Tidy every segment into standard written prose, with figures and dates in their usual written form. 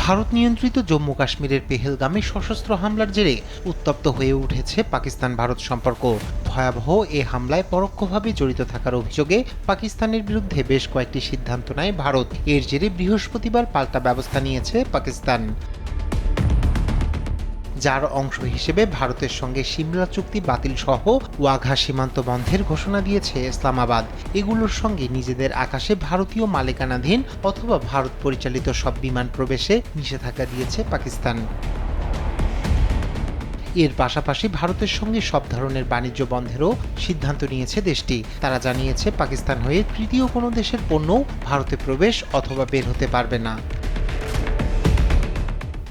ভারত নিয়ন্ত্রিত জম্মু কাশ্মীরের পেহেলগামে সশস্ত্র হামলার জেরে উত্তপ্ত হয়ে উঠেছে পাকিস্তান ভারত সম্পর্ক। ভয়াবহ এ হামলায় পরোক্ষভাবে জড়িত থাকার অভিযোগে পাকিস্তানের বিরুদ্ধে বেশ কয়েকটি সিদ্ধান্ত নেয় ভারত। এর জেরে বৃহস্পতিবার পাল্টা ব্যবস্থা নিয়েছে পাকিস্তান, যার অংশ হিসেবে ভারতের সঙ্গে সিমলা চুক্তি বাতিল সহ ওয়াঘা সীমান্ত বন্ধের ঘোষণা দিয়েছে ইসলামাবাদ। এগুলোর সঙ্গে নিজেদের আকাশে ভারতীয় মালিকানাধীন অথবা ভারত পরিচালিত সব বিমান প্রবেশে নিষেধাজ্ঞা দিয়েছে পাকিস্তান। এর পাশাপাশি ভারতের সঙ্গে সব ধরনের বাণিজ্য বন্ধেরও সিদ্ধান্ত নিয়েছে দেশটি। তারা জানিয়েছে পাকিস্তান হয়ে তৃতীয় কোনো দেশের পণ্যও ভারতে প্রবেশ অথবা বের হতে পারবে না।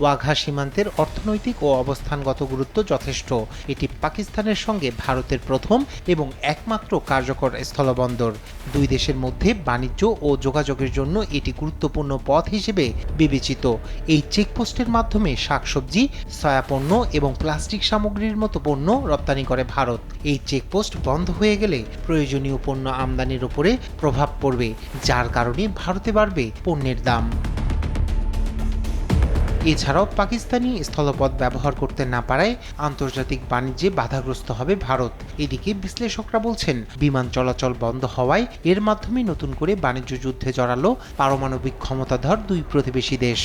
ওয়াঘা সীমান্তের অর্থনৈতিক ও অবস্থানগত গুরুত্ব যথেষ্ট। এটি পাকিস্তানের সঙ্গে ভারতের প্রথম এবং একমাত্র কার্যকর স্থলবন্দর। দুই দেশের মধ্যে বাণিজ্য ও যোগাযোগের জন্য এটি গুরুত্বপূর্ণ পথ হিসেবে বিবেচিত। এই চেকপোস্টের মাধ্যমে শাকসবজি, সয়াপণ্য এবং প্লাস্টিক সামগ্রীর মতো পণ্য রপ্তানি করে ভারত। এই চেকপোস্ট বন্ধ হয়ে গেলে প্রয়োজনীয় পণ্য আমদানির উপরে প্রভাব পড়বে, যার কারণে ভারতে বাড়বে পণ্যের দাম। এছাড়াও পাকিস্তানি স্থলপথ ব্যবহার করতে না পারায় আন্তর্জাতিক বাণিজ্যে বাধাগ্রস্ত হবে ভারত। এদিকে বিশ্লেষকরা বলছেন, বিমান চলাচল বন্ধ হওয়ায় এর মাধ্যমে নতুন করে বাণিজ্য যুদ্ধে জড়ালো পারমাণবিক ক্ষমতাধর দুই প্রতিবেশী দেশ।